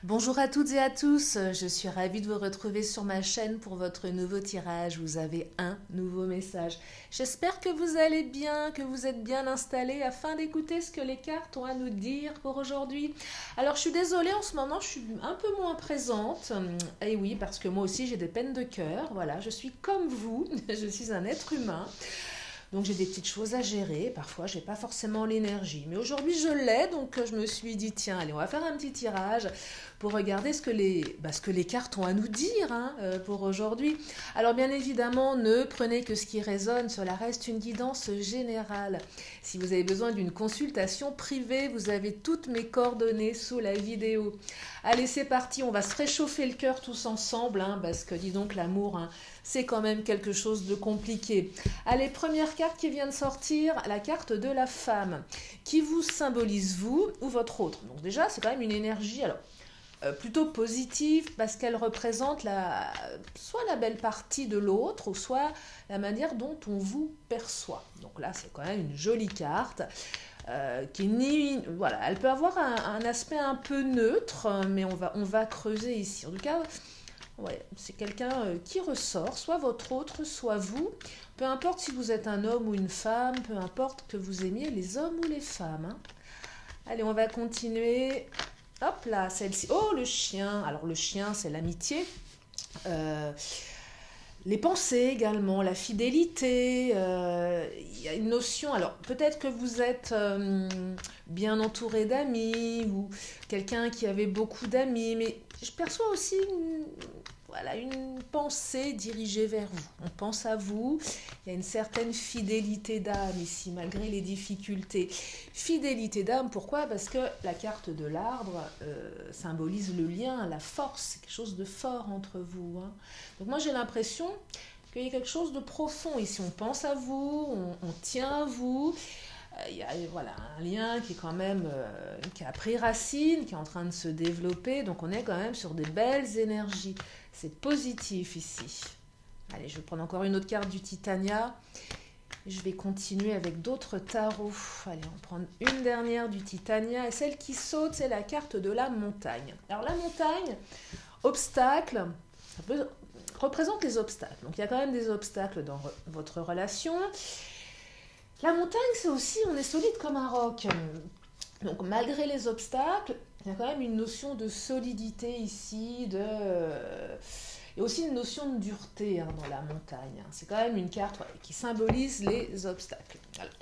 Bonjour à toutes et à tous, je suis ravie de vous retrouver sur ma chaîne pour votre nouveau tirage. Vous avez un nouveau message. J'espère que vous allez bien, que vous êtes bien installés afin d'écouter ce que les cartes ont à nous dire pour aujourd'hui. Alors je suis désolée, en ce moment je suis un peu moins présente. Et oui, parce que moi aussi j'ai des peines de cœur. Voilà, je suis comme vous, je suis un être humain. Donc j'ai des petites choses à gérer, parfois j'ai pas forcément l'énergie. Mais aujourd'hui je l'ai, donc je me suis dit tiens, allez, on va faire un petit tirage pour regarder ce que les cartes ont à nous dire pour aujourd'hui. Alors bien évidemment, ne prenez que ce qui résonne, cela reste une guidance générale. Si vous avez besoin d'une consultation privée, vous avez toutes mes coordonnées sous la vidéo. Allez, c'est parti, on va se réchauffer le cœur tous ensemble, parce que dis donc l'amour, c'est quand même quelque chose de compliqué. Allez, première carte qui vient de sortir, la carte de la femme, qui vous symbolise vous ou votre autre. Donc déjà, c'est quand même une énergie, alors plutôt positive, parce qu'elle représente soit la belle partie de l'autre, ou soit la manière dont on vous perçoit. Donc là, c'est quand même une jolie carte. Voilà, elle peut avoir un aspect un peu neutre, mais on va creuser ici. En tout cas, ouais, c'est quelqu'un qui ressort, soit votre autre, soit vous. Peu importe si vous êtes un homme ou une femme, peu importe que vous aimiez les hommes ou les femmes. Allez, on va continuer. Hop là, celle-ci. Oh, le chien. Alors, le chien, c'est l'amitié. Les pensées également, la fidélité, il y a une notion, alors peut-être que vous êtes bien entouré d'amis ou quelqu'un qui avait beaucoup d'amis, mais je perçois aussi une pensée dirigée vers vous. On pense à vous, il y a une certaine fidélité d'âme ici, malgré les difficultés. Fidélité d'âme, pourquoi? Parce que la carte de l'arbre symbolise le lien, la force, c'est quelque chose de fort entre vous. Donc moi j'ai l'impression qu'il y a quelque chose de profond ici. On pense à vous, on tient à vous. Il y a un lien qui est quand même qui a pris racine, qui est en train de se développer. Donc on est quand même sur des belles énergies. C'est positif ici. Allez, je vais prendre encore une autre carte du Titania. Je vais continuer avec d'autres tarots. Allez, on va prendre une dernière du Titania. Et celle qui saute, c'est la carte de la montagne. Alors la montagne, obstacle, ça représente les obstacles. Donc il y a quand même des obstacles dans votre relation. La montagne, c'est aussi, on est solide comme un roc. Donc malgré les obstacles, il y a quand même une notion de solidité ici, et aussi une notion de dureté dans la montagne. C'est quand même une carte qui symbolise les obstacles. Alors,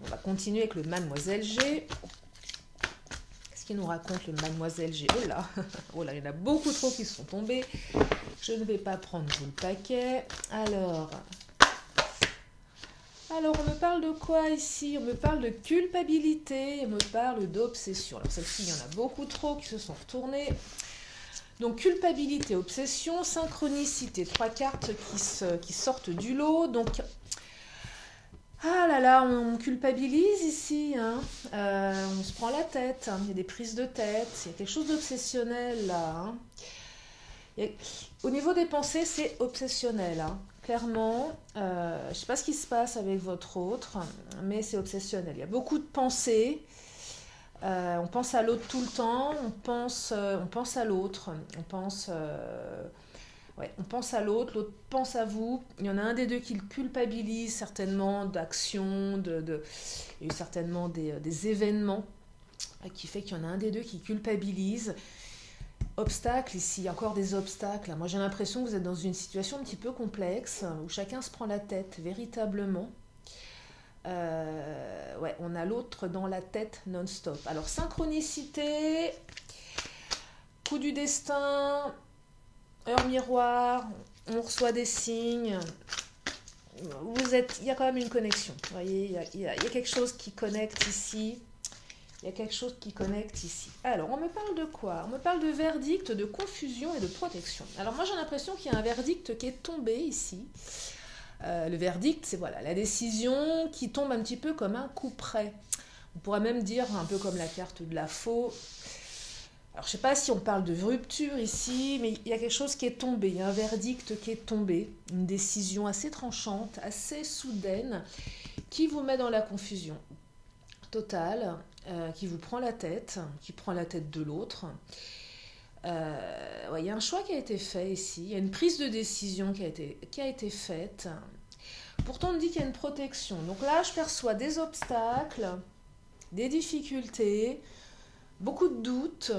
on va continuer avec le Mademoiselle G. Qu'est-ce qu'il nous raconte le Mademoiselle G? Oh là, il y en a beaucoup trop qui sont tombés. Je ne vais pas prendre tout le paquet. Alors, on me parle de quoi ici? On me parle de culpabilité, on me parle d'obsession. Alors, celle-ci, il y en a beaucoup trop qui se sont retournées. Donc, culpabilité, obsession, synchronicité. Trois cartes qui sortent du lot. Donc, ah là là, on culpabilise ici. On se prend la tête. Il y a des prises de tête. Il y a quelque chose d'obsessionnel là. Au niveau des pensées, c'est obsessionnel. Clairement, je ne sais pas ce qui se passe avec votre autre, mais c'est obsessionnel. Il y a beaucoup de pensées. On pense à l'autre tout le temps. On pense à l'autre. On pense à l'autre. L'autre pense à vous. Il y en a un des deux qui le culpabilise certainement d'action. Il y a eu certainement des événements qui fait qu'il y en a un des deux qui culpabilise. Obstacles, ici, il y a encore des obstacles. Moi, j'ai l'impression que vous êtes dans une situation un petit peu complexe, où chacun se prend la tête, véritablement. On a l'autre dans la tête non-stop. Alors, synchronicité, coup du destin, heure miroir, on reçoit des signes. Il y a quand même une connexion. Vous voyez, il y a quelque chose qui connecte ici. Il y a quelque chose qui connecte ici. Alors, on me parle de quoi? On me parle de verdict, de confusion et de protection. Alors, moi, j'ai l'impression qu'il y a un verdict qui est tombé ici. Le verdict, c'est la décision qui tombe un petit peu comme un coup près. On pourrait même dire un peu comme la carte de la faux. Alors, je ne sais pas si on parle de rupture ici, mais il y a quelque chose qui est tombé. Il y a un verdict qui est tombé. Une décision assez tranchante, assez soudaine, qui vous met dans la confusion totale. Qui vous prend la tête, qui prend la tête de l'autre. Ouais, il y a un choix qui a été fait ici. Il y a une prise de décision qui a été faite. Pourtant, on me dit qu'il y a une protection. Donc là, je perçois des obstacles, des difficultés, beaucoup de doutes.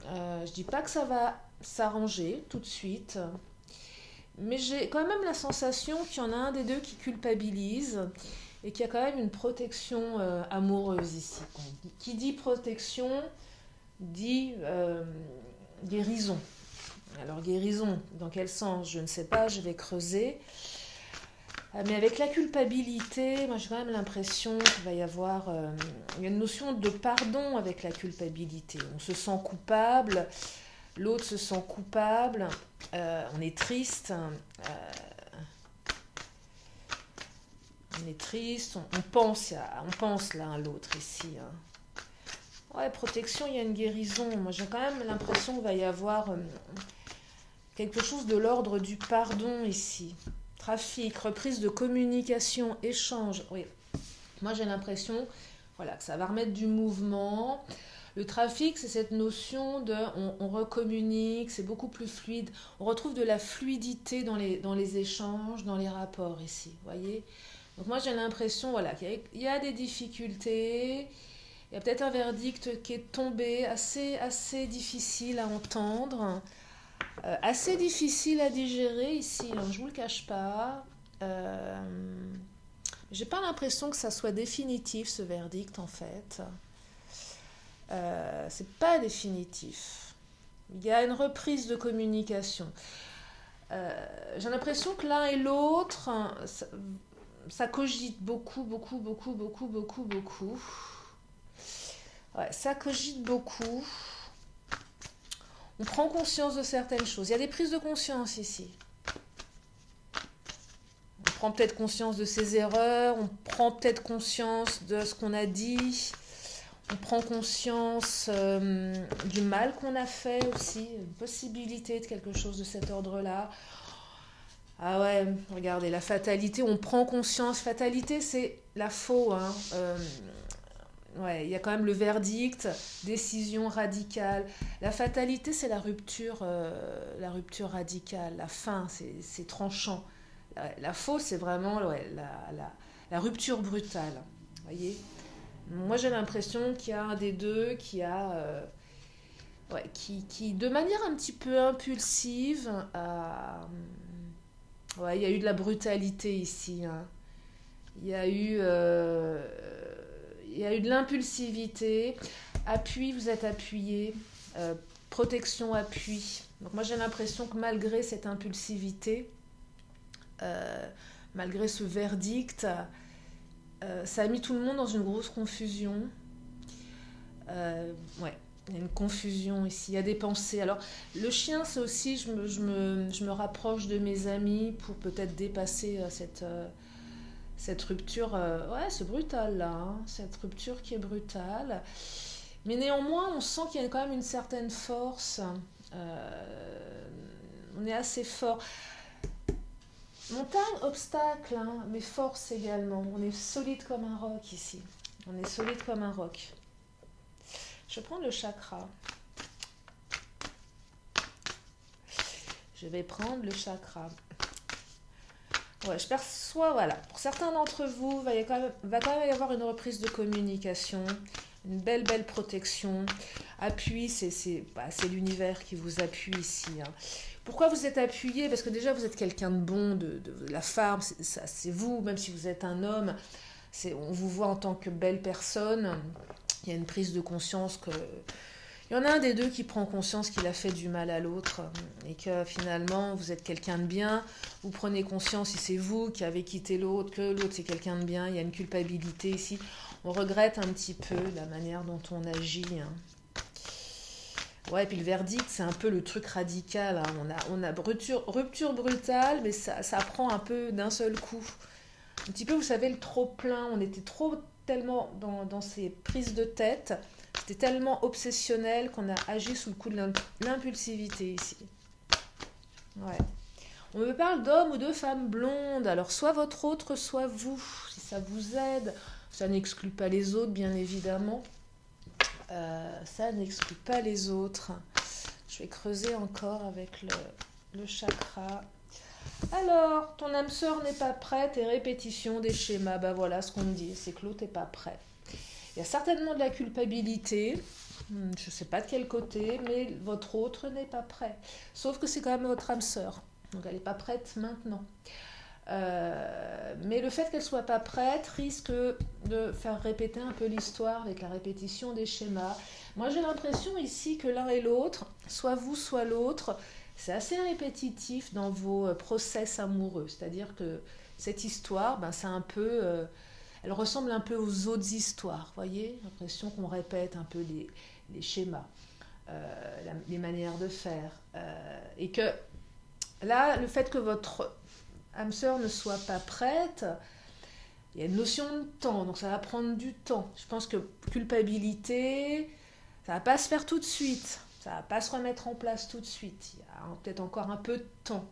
Je ne dis pas que ça va s'arranger tout de suite. Mais j'ai quand même la sensation qu'il y en a un des deux qui culpabilise et qu'il y a quand même une protection amoureuse ici. Qui dit protection dit guérison. Alors guérison, dans quel sens? Je ne sais pas, je vais creuser. Mais avec la culpabilité, moi j'ai quand même l'impression qu'il va y avoir il y a une notion de pardon avec la culpabilité. On se sent coupable, l'autre se sent coupable, on est triste, on pense l'un à l'autre ici. Ouais, protection, il y a une guérison. Moi j'ai quand même l'impression qu'il va y avoir quelque chose de l'ordre du pardon ici. Trafic, reprise de communication, échange. Oui, moi j'ai l'impression voilà, que ça va remettre du mouvement. Le trafic, c'est cette notion de on recommunique, c'est beaucoup plus fluide. On retrouve de la fluidité dans les échanges, dans les rapports ici. Voyez. Donc moi j'ai l'impression voilà, qu'il y a des difficultés. Il y a peut-être un verdict qui est tombé, assez difficile à entendre. Assez difficile à digérer ici, hein, je ne vous le cache pas. J'ai pas l'impression que ça soit définitif ce verdict en fait. C'est pas définitif. Il y a une reprise de communication. J'ai l'impression que l'un et l'autre, ça cogite beaucoup. Ouais, ça cogite beaucoup. On prend conscience de certaines choses. Il y a des prises de conscience ici. On prend peut-être conscience de ses erreurs, on prend peut-être conscience de ce qu'on a dit, on prend conscience du mal qu'on a fait aussi, une possibilité de quelque chose de cet ordre-là. Ah ouais, regardez, la fatalité, on prend conscience. Fatalité, c'est la faux, hein. Ouais, il y a quand même le verdict, décision radicale. La fatalité, c'est la rupture radicale, la fin, c'est tranchant. La fausse, c'est vraiment ouais, la rupture brutale. Voyez. Moi, j'ai l'impression qu'il y a un des deux qui a, qui de manière un petit peu impulsive, ouais, il y a eu de la brutalité ici. Hein. Il y a eu de l'impulsivité. Appui, vous êtes appuyé. Protection, appui. Donc moi j'ai l'impression que malgré cette impulsivité, malgré ce verdict, ça a mis tout le monde dans une grosse confusion. Ouais, il y a une confusion ici, il y a des pensées. Alors le chien, c'est aussi, je me rapproche de mes amis pour peut-être dépasser cette rupture, ouais, c'est brutal là, hein, cette rupture qui est brutale. Mais néanmoins, on sent qu'il y a quand même une certaine force. On est assez fort. Montagne, obstacle, hein, mais force également. On est solide comme un roc ici. On est solide comme un roc. Je vais prendre le chakra. Je vais prendre le chakra. Ouais, je perçois, voilà, pour certains d'entre vous, va quand même y avoir une reprise de communication, une belle protection. Appui, c'est l'univers qui vous appuie ici. Hein. Pourquoi vous êtes appuyé? Parce que déjà, vous êtes quelqu'un de bon, de la femme, c'est vous, même si vous êtes un homme, on vous voit en tant que belle personne. Il y a une prise de conscience que... Il y en a un des deux qui prend conscience qu'il a fait du mal à l'autre et que finalement vous êtes quelqu'un de bien, vous prenez conscience si c'est vous qui avez quitté l'autre, que l'autre c'est quelqu'un de bien, il y a une culpabilité ici. On regrette un petit peu la manière dont on agit. Hein. Ouais, puis le verdict c'est un peu le truc radical. Hein. On a rupture brutale, mais ça prend un peu d'un seul coup. Un petit peu, vous savez, le trop plein, on était tellement dans ces prises de tête. C'était tellement obsessionnel qu'on a agi sous le coup de l'impulsivité ici. Ouais. On me parle d'hommes ou de femmes blondes. Alors, soit votre autre, soit vous. Si ça vous aide. Ça n'exclut pas les autres, bien évidemment. Ça n'exclut pas les autres. Je Je vais creuser encore avec le chakra. Alors, ton âme sœur n'est pas prête et répétition des schémas. Ben voilà ce qu'on me dit, c'est que l'autre n'est pas prêt. Il y a certainement de la culpabilité, je ne sais pas de quel côté, mais votre autre n'est pas prêt. Sauf que c'est quand même votre âme sœur, donc elle n'est pas prête maintenant. Mais le fait qu'elle ne soit pas prête risque de faire répéter un peu l'histoire avec la répétition des schémas. Moi j'ai l'impression ici que l'un et l'autre, soit vous soit l'autre, c'est assez répétitif dans vos process amoureux. C'est-à-dire que cette histoire, c'est un peu... elle ressemble un peu aux autres histoires, vous voyez? J'ai l'impression qu'on répète un peu les schémas, les manières de faire. Et que là, le fait que votre âme sœur ne soit pas prête, il y a une notion de temps, donc ça va prendre du temps. Je pense que culpabilité, ça ne va pas se faire tout de suite, ça ne va pas se remettre en place tout de suite. Il y a peut-être encore un peu de temps.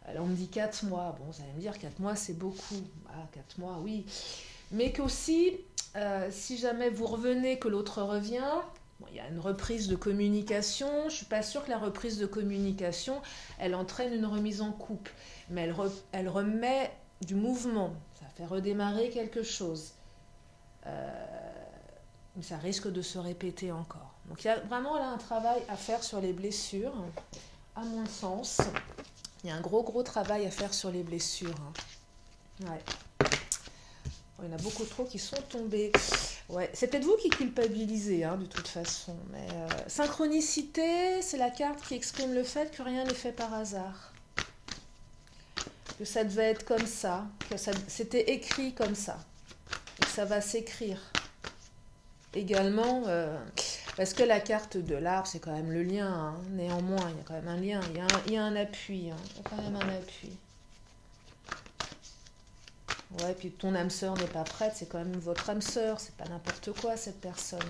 Là, on me dit 4 mois. Bon, vous allez me dire 4 mois, c'est beaucoup. Ah, 4 mois, oui. Mais qu'aussi, si jamais vous revenez, que l'autre revient, bon, il y a une reprise de communication. Je ne suis pas sûre que la reprise de communication, elle entraîne une remise en couple. Mais elle remet du mouvement. Ça fait redémarrer quelque chose. Mais ça risque de se répéter encore. Donc il y a vraiment là un travail à faire sur les blessures, à mon sens. Il y a un gros travail à faire sur les blessures. Ouais. Il y en a beaucoup trop qui sont tombés. Ouais. C'est peut-être vous qui culpabilisez, de toute façon. Mais synchronicité, c'est la carte qui exprime le fait que rien n'est fait par hasard. Que ça devait être comme ça, que c'était écrit comme ça. Et que ça va s'écrire. Également, parce que la carte de l'arbre, c'est quand même le lien. Néanmoins, il y a quand même un lien, il y a un appui. Il y a quand même un appui. Ouais, puis ton âme sœur n'est pas prête, c'est quand même votre âme sœur, c'est pas n'importe quoi cette personne.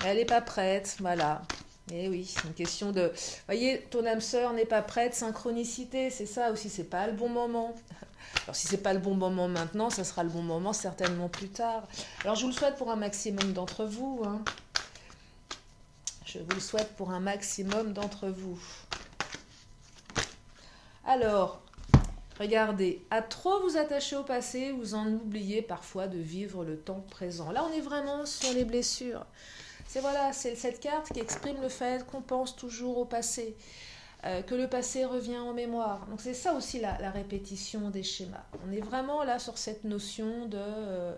Elle n'est pas prête, voilà. Et oui, c'est une question de... Vous voyez, ton âme sœur n'est pas prête, synchronicité, c'est ça aussi, c'est pas le bon moment. Alors si c'est pas le bon moment maintenant, ça sera le bon moment certainement plus tard. Alors je vous le souhaite pour un maximum d'entre vous. Je vous le souhaite pour un maximum d'entre vous. Alors, regardez, à trop vous attacher au passé, vous en oubliez parfois de vivre le temps présent. Là, on est vraiment sur les blessures. C'est cette carte qui exprime le fait qu'on pense toujours au passé, que le passé revient en mémoire. Donc c'est ça aussi la répétition des schémas. On est vraiment là sur cette notion de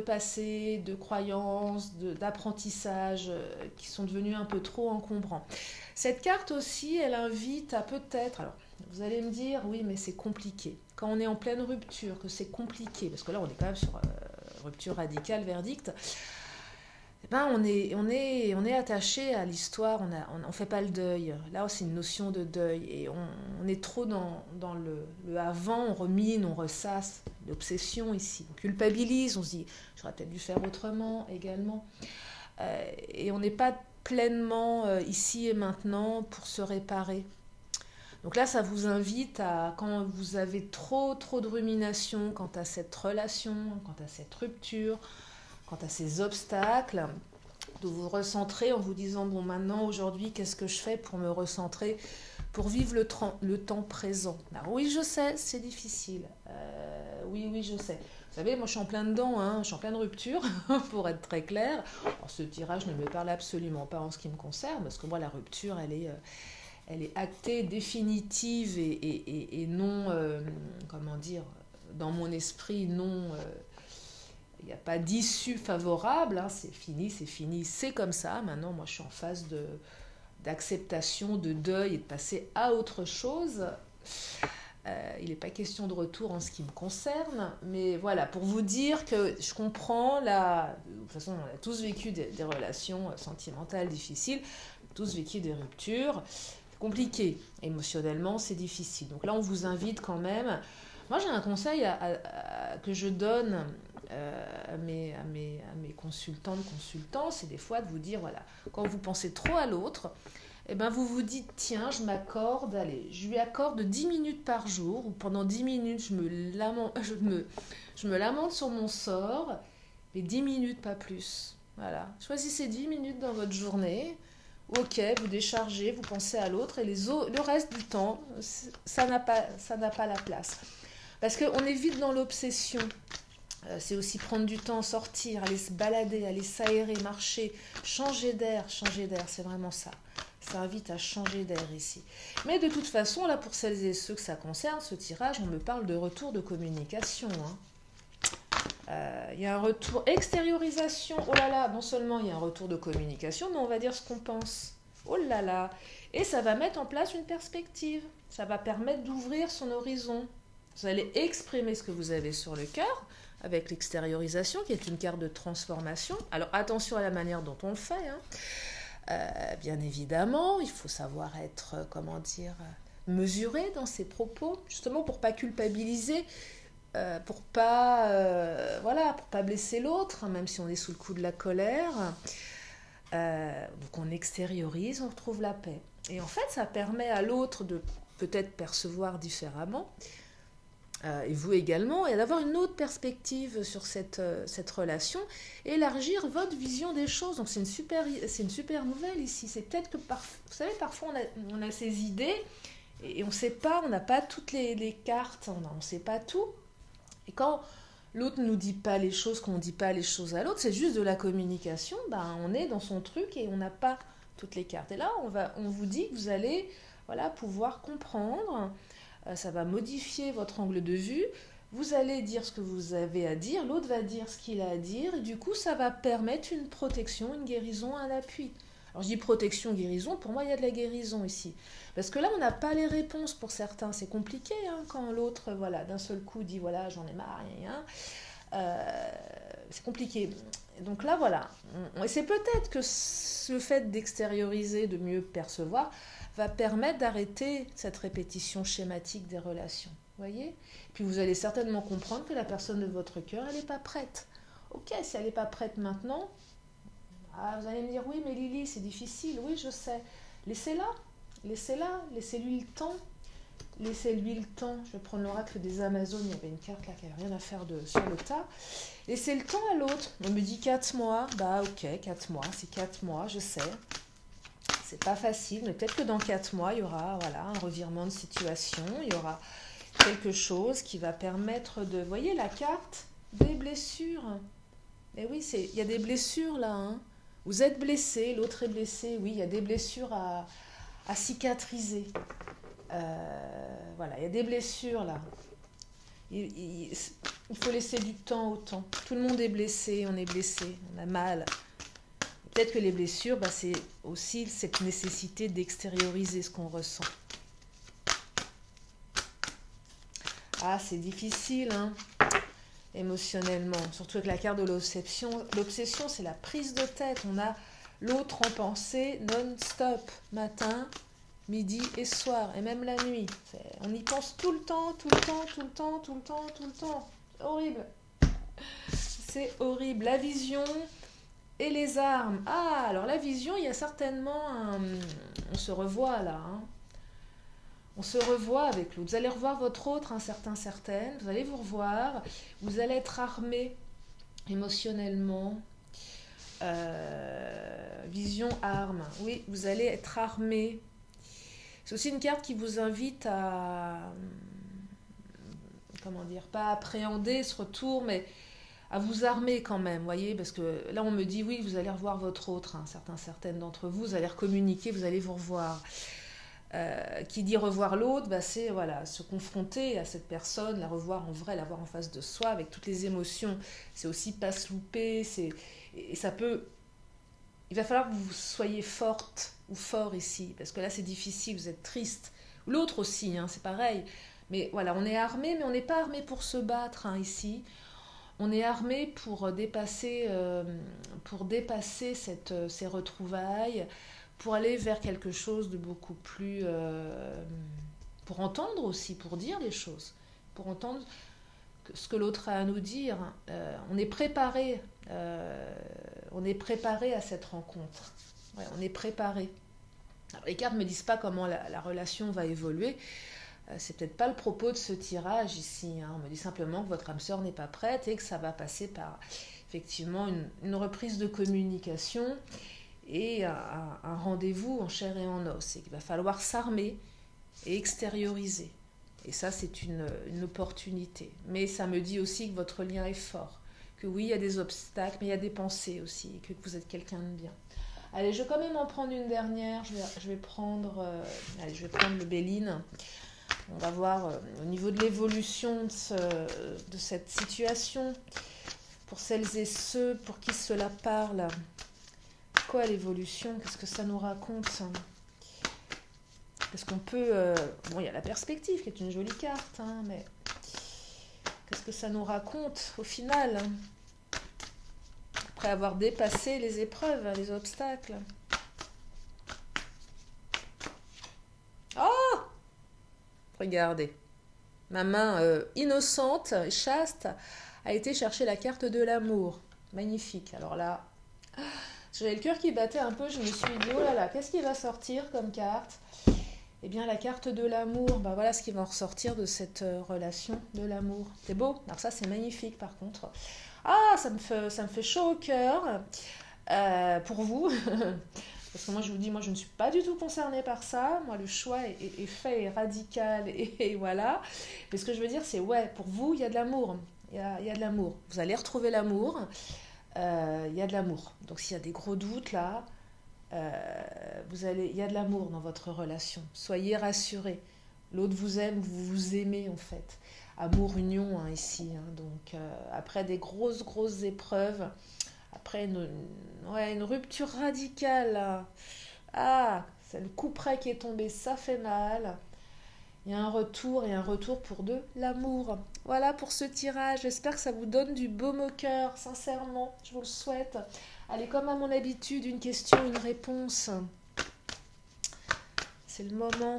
passé, de croyances, d'apprentissage qui sont devenus un peu trop encombrants. Cette carte aussi, elle invite à peut-être... Alors, vous allez me dire, oui, mais c'est compliqué. Quand on est en pleine rupture, que c'est compliqué, parce que là, on est quand même sur rupture radicale, verdict, on est attaché à l'histoire, on ne fait pas le deuil. Là, c'est une notion de deuil. Et on est trop dans le avant, on remine, on ressasse. L'obsession ici. On culpabilise, on se dit, j'aurais peut-être dû faire autrement également. Et on n'est pas pleinement ici et maintenant pour se réparer. Donc là, ça vous invite à, quand vous avez trop de rumination quant à cette relation, quant à cette rupture, quant à ces obstacles, de vous recentrer en vous disant, bon, maintenant, aujourd'hui, qu'est-ce que je fais pour me recentrer, pour vivre le temps présent. Alors, oui, je sais, c'est difficile. Oui, je sais. Vous savez, moi, je suis en plein dedans, je suis en pleine rupture, pour être très claire. Alors, ce tirage ne me parle absolument pas en ce qui me concerne, parce que moi, la rupture, elle est actée, définitive et non, comment dire, dans mon esprit, non, il n'y a pas d'issue favorable, c'est fini, c'est comme ça. Maintenant, moi, je suis en phase d'acceptation, de deuil et de passer à autre chose. Il n'est pas question de retour en ce qui me concerne, mais voilà, pour vous dire que je comprends, de toute façon, on a tous vécu des relations sentimentales difficiles, tous vécu des ruptures. Compliqué, émotionnellement c'est difficile. Donc là on vous invite quand même, moi j'ai un conseil que je donne à mes consultants, c'est des fois de vous dire, voilà, quand vous pensez trop à l'autre, vous vous dites, tiens, je lui accorde 10 minutes par jour, ou pendant 10 minutes je me lamente sur mon sort, mais 10 minutes pas plus. Voilà, choisissez 10 minutes dans votre journée, ok, vous déchargez, vous pensez à l'autre, et le reste du temps, ça n'a pas la place. Parce qu'on est vite dans l'obsession. C'est aussi prendre du temps, sortir, aller se balader, aller s'aérer, marcher, changer d'air, c'est vraiment ça. Ça invite à changer d'air ici. Mais de toute façon, là, pour celles et ceux que ça concerne, ce tirage, on me parle de retour de communication. Il y a un retour, extériorisation, oh là là, non seulement il y a un retour de communication, mais on va dire ce qu'on pense. Oh là là. Et ça va mettre en place une perspective. Ça va permettre d'ouvrir son horizon. Vous allez exprimer ce que vous avez sur le cœur, avec l'extériorisation, qui est une carte de transformation. Alors attention à la manière dont on le fait. Bien évidemment, il faut savoir être, mesuré dans ses propos, justement pour ne pas culpabiliser, pour pas blesser l'autre, même si on est sous le coup de la colère. Donc on extériorise, on retrouve la paix. Et en fait, ça permet à l'autre de peut-être percevoir différemment, et vous également, et d'avoir une autre perspective sur cette relation, et élargir votre vision des choses. Donc c'est une super nouvelle ici. C'est peut-être que, vous savez, parfois on a ces idées, et on ne sait pas, on n'a pas toutes les cartes, on ne sait pas tout. Et quand l'autre ne nous dit pas les choses, qu'on ne dit pas les choses à l'autre, c'est juste de la communication, on est dans son truc et on n'a pas toutes les cartes. Et là, on vous dit que vous allez pouvoir comprendre. Ça va modifier votre angle de vue, vous allez dire ce que vous avez à dire, l'autre va dire ce qu'il a à dire, et du coup ça va permettre une protection, une guérison, un appui. Alors je dis protection, guérison, pour moi il y a de la guérison ici. Parce que là on n'a pas les réponses pour certains, c'est compliqué quand l'autre d'un seul coup dit j'en ai marre, c'est compliqué. Donc là et c'est peut-être que le fait d'extérioriser, de mieux percevoir, va permettre d'arrêter cette répétition schématique des relations. Voyez ? Puis vous allez certainement comprendre que la personne de votre cœur, elle n'est pas prête. Ok, si elle n'est pas prête maintenant, vous allez me dire, oui, mais Lily, c'est difficile. Oui, je sais. Laissez-la, laissez-lui le temps. Laissez-lui le temps. Je vais prendre l'oracle des Amazones. Il y avait une carte là qui n'avait rien à faire sur le tas. Laissez le temps à l'autre. On me dit 4 mois. Ok, 4 mois, c'est 4 mois, je sais. C'est pas facile, mais peut-être que dans 4 mois, il y aura un revirement de situation, il y aura quelque chose qui va permettre de... Vous voyez la carte des blessures. Et oui, il y a des blessures là. Vous êtes blessé, l'autre est blessé. Oui, il y a des blessures à cicatriser. Il y a des blessures là. Il faut laisser du temps au temps. Tout le monde est blessé, on a mal. Peut-être que les blessures, c'est aussi cette nécessité d'extérioriser ce qu'on ressent. C'est difficile, émotionnellement. Surtout avec la carte de l'obsession. L'obsession, c'est la prise de tête. On a l'autre en pensée non-stop, matin, midi et soir, et même la nuit. On y pense tout le temps. Horrible. C'est horrible. La vision... Et les armes. Alors la vision, il y a certainement on se revoit là. On se revoit avec l'autre. Vous allez revoir votre autre, certaine. Vous allez vous revoir. Vous allez être armé émotionnellement. Vision, arme. Oui, vous allez être armé. C'est aussi une carte qui vous invite à... pas appréhender ce retour, mais... à vous armer quand même, voyez, parce que là on me dit oui, vous allez revoir votre autre, certaines d'entre vous, vous allez recommuniquer, vous allez vous revoir. Qui dit revoir l'autre, c'est se confronter à cette personne, la revoir en vrai, la voir en face de soi, avec toutes les émotions. C'est aussi pas se louper, et ça peut... Il va falloir que vous soyez forte ou fort ici, parce que là c'est difficile, vous êtes triste. L'autre aussi, c'est pareil. Mais on est armé, mais on n'est pas armé pour se battre ici. On est armé pour dépasser ces retrouvailles, pour aller vers quelque chose de beaucoup plus... pour entendre aussi, pour dire les choses, pour entendre ce que l'autre a à nous dire. On est préparé à cette rencontre. On est préparé. Alors, les cartes ne me disent pas comment la relation va évoluer. C'est peut-être pas le propos de ce tirage ici. On me dit simplement que votre âme sœur n'est pas prête et que ça va passer par effectivement une reprise de communication et un rendez-vous en chair et en os. Et qu'il va falloir s'armer et extérioriser. Et ça, c'est une opportunité. Mais ça me dit aussi que votre lien est fort. Que oui, il y a des obstacles, mais il y a des pensées aussi. Et que vous êtes quelqu'un de bien. Allez, je vais quand même en prendre une dernière. Je vais prendre le Béline. On va voir au niveau de l'évolution de cette situation. Pour celles et ceux pour qui cela parle. Quoi l'évolution? Qu'est-ce que ça nous raconte? Est-ce qu'on peut... bon, il y a la perspective qui est une jolie carte, hein, mais qu'est-ce que ça nous raconte au final? Après avoir dépassé les épreuves, les obstacles. Oh! Regardez. Ma main innocente et chaste a été chercher la carte de l'amour. Magnifique. Alors là, j'avais le cœur qui battait un peu. Je me suis dit, oh là là, qu'est-ce qui va sortir comme carte? Eh bien, la carte de l'amour, ben voilà ce qui va en ressortir de cette relation de l'amour. C'est beau. Alors ça, c'est magnifique par contre. Ah, ça me fait chaud au cœur pour vous. Parce que moi, je vous dis, moi, je ne suis pas du tout concernée par ça. Moi, le choix est fait, est radical, et voilà. Mais ce que je veux dire, c'est, ouais, pour vous, il y a de l'amour. Il y a de l'amour. Vous allez retrouver l'amour. Il y a de l'amour. Donc, s'il y a des gros doutes, là, il y a de l'amour dans votre relation. Soyez rassurés. L'autre vous aime, vous vous aimez, en fait. Amour, union, hein, ici. Hein. Donc, après des grosses épreuves, après une rupture radicale, là. Ah, c'est le coup près qui est tombé, ça fait mal. Il y a un retour pour de l'amour. Voilà pour ce tirage. J'espère que ça vous donne du baume au cœur, sincèrement. Je vous le souhaite. Allez, comme à mon habitude, une question, une réponse. C'est le moment.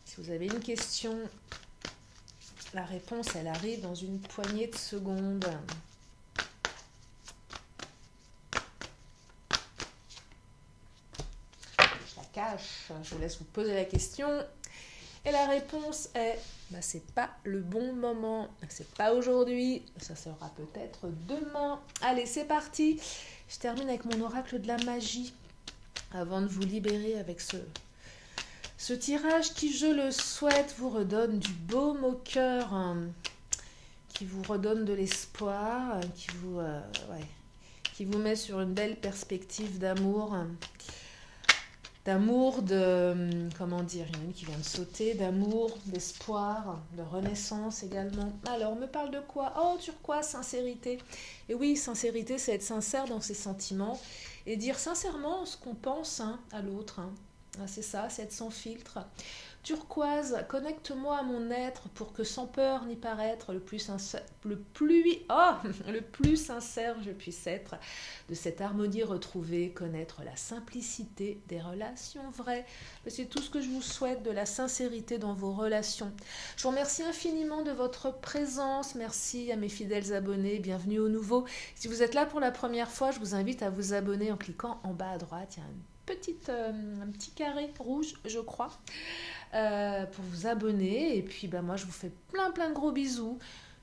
Si vous avez une question, la réponse, elle arrive dans une poignée de secondes. Cache. Je vous laisse vous poser la question. Et la réponse est, c'est pas le bon moment. C'est pas aujourd'hui. Ça sera peut-être demain. Allez, c'est parti. Je termine avec mon oracle de la magie. Avant de vous libérer avec ce tirage qui, je le souhaite, vous redonne du baume au cœur. Qui vous redonne de l'espoir. Qui vous met sur une belle perspective d'amour. D'amour, comment dire, il y en a une qui vient de sauter, d'amour, d'espoir, de renaissance également. Alors, on me parle de quoi? Oh, turquoise, sincérité. Et oui, sincérité, c'est être sincère dans ses sentiments et dire sincèrement ce qu'on pense à l'autre. C'est ça, c'est être sans filtre. Turquoise, connecte-moi à mon être pour que sans peur ni paraître, le plus sincère je puisse être, de cette harmonie retrouvée, connaître la simplicité des relations vraies. C'est tout ce que je vous souhaite, de la sincérité dans vos relations. Je vous remercie infiniment de votre présence. Merci à mes fidèles abonnés. Bienvenue aux nouveaux. Si vous êtes là pour la première fois, je vous invite à vous abonner en cliquant en bas à droite. Il y a un petit carré rouge, je crois, pour vous abonner. Et puis moi je vous fais plein de gros bisous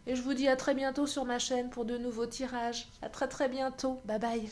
et je vous dis à très bientôt sur ma chaîne pour de nouveaux tirages. À très bientôt, bye bye.